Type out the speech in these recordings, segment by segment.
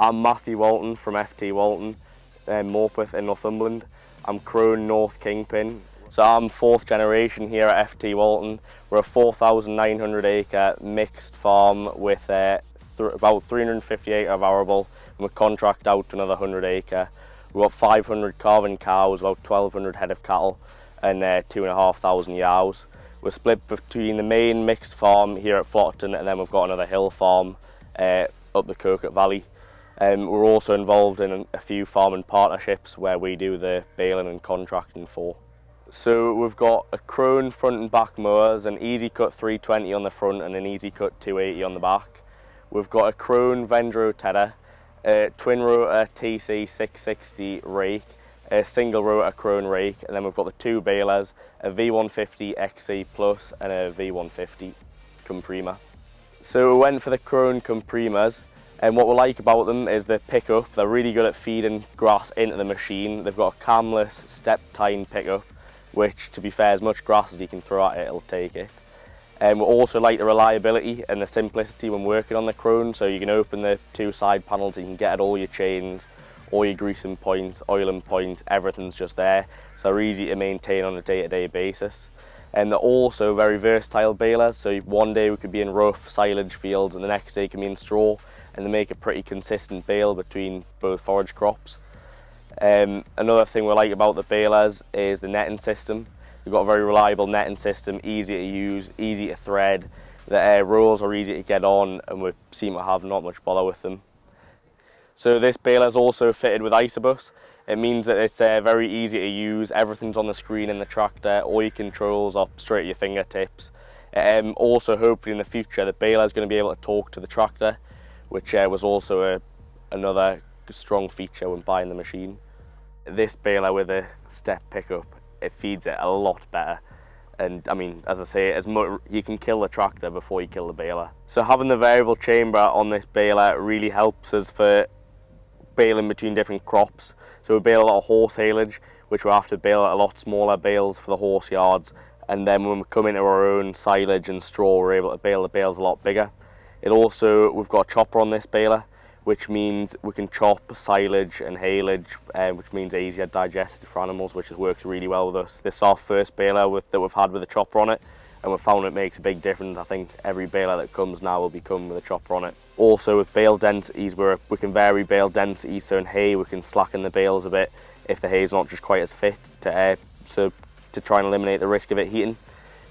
I'm Matthew Walton from F.T Walton, Morpeth in Northumberland. I'm Krone North KingPin. So I'm fourth generation here at F.T Walton. We're a 4,900 acre mixed farm with about 350 acre of arable, and we contract out to another 100 acre. We've got 500 calving cows, about 1,200 head of cattle, and 2,500 yows. We're split between the main mixed farm here at Flotterton, and then we've got another hill farm up the Kirkuk Valley. We're also involved in a few farming partnerships where we do the baling and contracting for. So we've got a Krone front and back mowers, an easy cut 320 on the front and an easy cut 280 on the back. We've got a Krone Vendro tedder, a twin rotor TC 660 rake, a single rotor Krone rake, and then we've got the two balers, a V150 XC Plus and a V150 Comprima. So we went for the Krone Comprimas, and what we like about them is the pickup. They're really good at feeding grass into the machine. They've got a camless step tine pickup, which, to be fair, as much grass as you can throw at it, it'll take it. We also like the reliability and the simplicity when working on the Krone, so you can open the two side panels and you can get at all your chains, all your greasing points, oiling points, everything's just there, so they're easy to maintain on a day-to-day basis. And they're also very versatile balers, so one day we could be in rough silage fields and the next day can be in straw, and they make a pretty consistent bale between both forage crops. Another thing we like about the balers is the netting system. We've got a very reliable netting system, easy to use, easy to thread. The rows are easy to get on and we seem to have not much bother with them. So this baler is also fitted with Isobus. It means that it's very easy to use, everything's on the screen in the tractor, all your controls are straight at your fingertips. Also hopefully in the future the baler is going to be able to talk to the tractor, which was also another strong feature when buying the machine. This baler with a step pickup, it feeds it a lot better, and I mean, as I say, you can kill the tractor before you kill the baler. So having the variable chamber on this baler really helps us for baling between different crops. So we bale a lot of horse haylage, which we have to bale a lot smaller bales for the horse yards, and then when we come into our own silage and straw, we're able to bale the bales a lot bigger. We've got a chopper on this baler, which means we can chop silage and haylage, which means easier digested for animals, which works really well with us. This is our first baler that we've had with a chopper on it, and we've found it makes a big difference. I think every baler that comes now will come with a chopper on it. Also with bale densities, we can vary bale densities, so in hay we can slacken the bales a bit if the hay is not just quite as fit to try and eliminate the risk of it heating,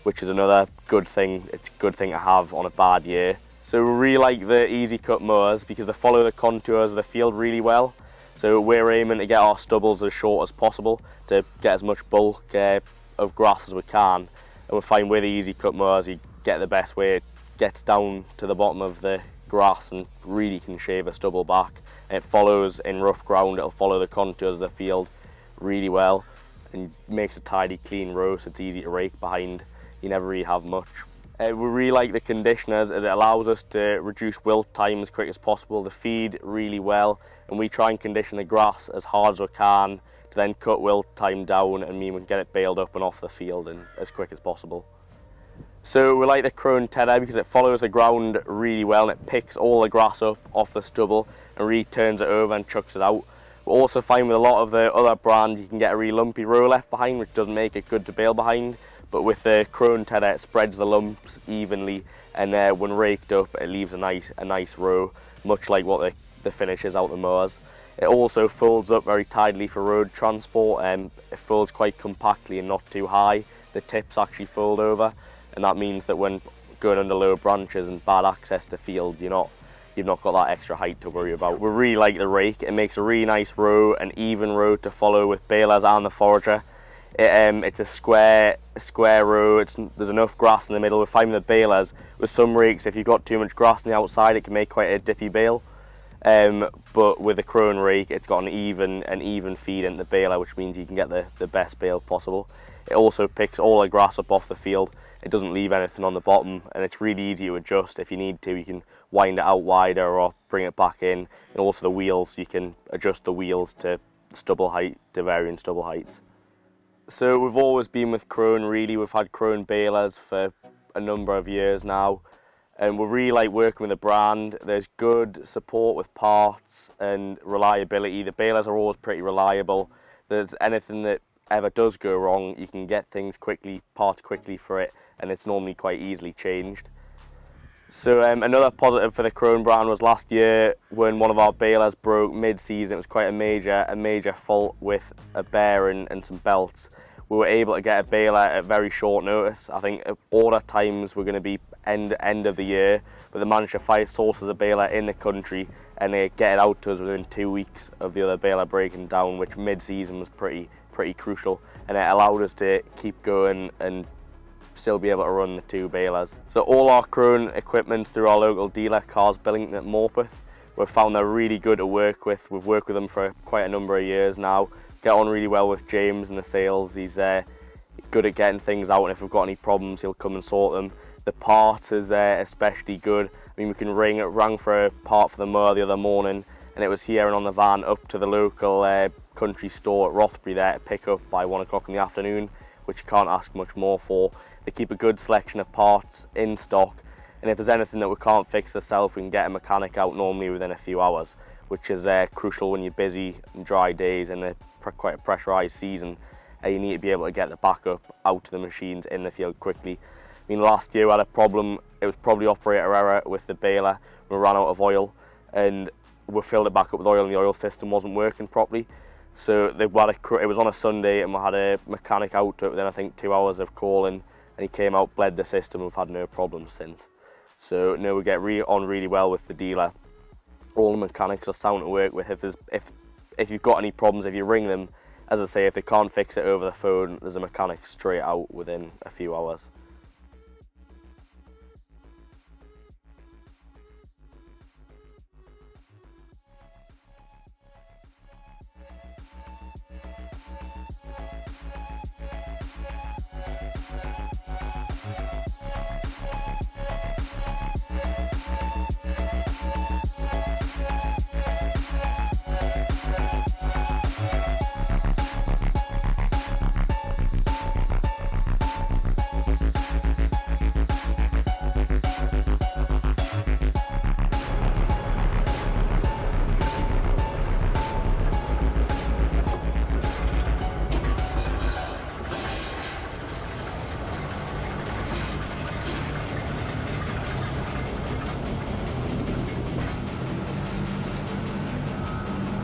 which is another good thing. It's a good thing to have on a bad year. So we really like the easy cut mowers because they follow the contours of the field really well. So we're aiming to get our stubbles as short as possible to get as much bulk of grass as we can. And we find with the easy cut mowers you get the best way. It gets down to the bottom of the grass and really can shave a stubble back. And it follows in rough ground, it'll follow the contours of the field really well and makes a tidy, clean row, so it's easy to rake behind. You never really have much. We really like the conditioners as it allows us to reduce wilt time as quick as possible. They feed really well, and we try and condition the grass as hard as we can to then cut wilt time down and mean we can get it baled up and off the field as quick as possible. So we like the Krone tedder because it follows the ground really well and it picks all the grass up off the stubble and really turns it over and chucks it out. We also find with a lot of the other brands you can get a really lumpy row left behind, which doesn't make it good to bale behind. But with the Krone tedder, it spreads the lumps evenly, and when raked up, it leaves a nice row, much like what the finish is out the mowers. It also folds up very tidily for road transport, and it folds quite compactly and not too high. The tips actually fold over, and that means that when going under low branches and bad access to fields, you've not got that extra height to worry about. We really like the rake. It makes a really nice row, an even row to follow with balers and the forager. It's a square row. There's enough grass in the middle. We're finding the balers with some rakes, if you've got too much grass on the outside, it can make quite a dippy bale. But with the Krone rake, it's got an even feed in the baler, which means you can get the best bale possible. It also picks all the grass up off the field. It doesn't leave anything on the bottom, and it's really easy to adjust. If you need to, you can wind it out wider or bring it back in. And also the wheels, you can adjust the wheels to stubble height, to varying stubble heights. So we've always been with Krone really. We've had Krone balers for a number of years now. And we really like working with the brand. There's good support with parts and reliability. The balers are always pretty reliable. There's anything that ever does go wrong, you can get things quickly, parts quickly for it, and it's normally quite easily changed. So another positive for the Krone brand was last year when one of our balers broke mid-season. It was quite a major fault with a bearing and some belts. We were able to get a baler at very short notice. I think order times were going to be end of the year, but they managed to find sources of baler in the country and they get it out to us within 2 weeks of the other baler breaking down, which mid-season was pretty crucial, and it allowed us to keep going and still be able to run the 2 balers. So all our Krone equipment through our local dealer, Cars Billington at Morpeth, we've found they're really good to work with. We've worked with them for quite a number of years now. Get on really well with James in the sales. He's good at getting things out, and if we've got any problems, he'll come and sort them. The part is especially good. I mean, we rang for a part for the mower the other morning, and it was here and on the van up to the local country store at Rothbury there to pick up by 1 o'clock in the afternoon, which you can't ask much more for. They keep a good selection of parts in stock, and if there's anything that we can't fix ourselves, we can get a mechanic out normally within a few hours, which is crucial when you're busy and dry days in quite a pressurised season. You need to be able to get the backup out to the machines in the field quickly. I mean, last year we had a problem. It was probably operator error with the baler. We ran out of oil, and we filled it back up with oil, and the oil system wasn't working properly. So it was on a Sunday, and we had a mechanic out to it within, I think, 2 hours of calling, and he came out, bled the system, and we've had no problems since. So no, we get on really well with the dealer. All the mechanics are sound to work with. If you've got any problems, if you ring them, as I say, if they can't fix it over the phone, there's a mechanic straight out within a few hours.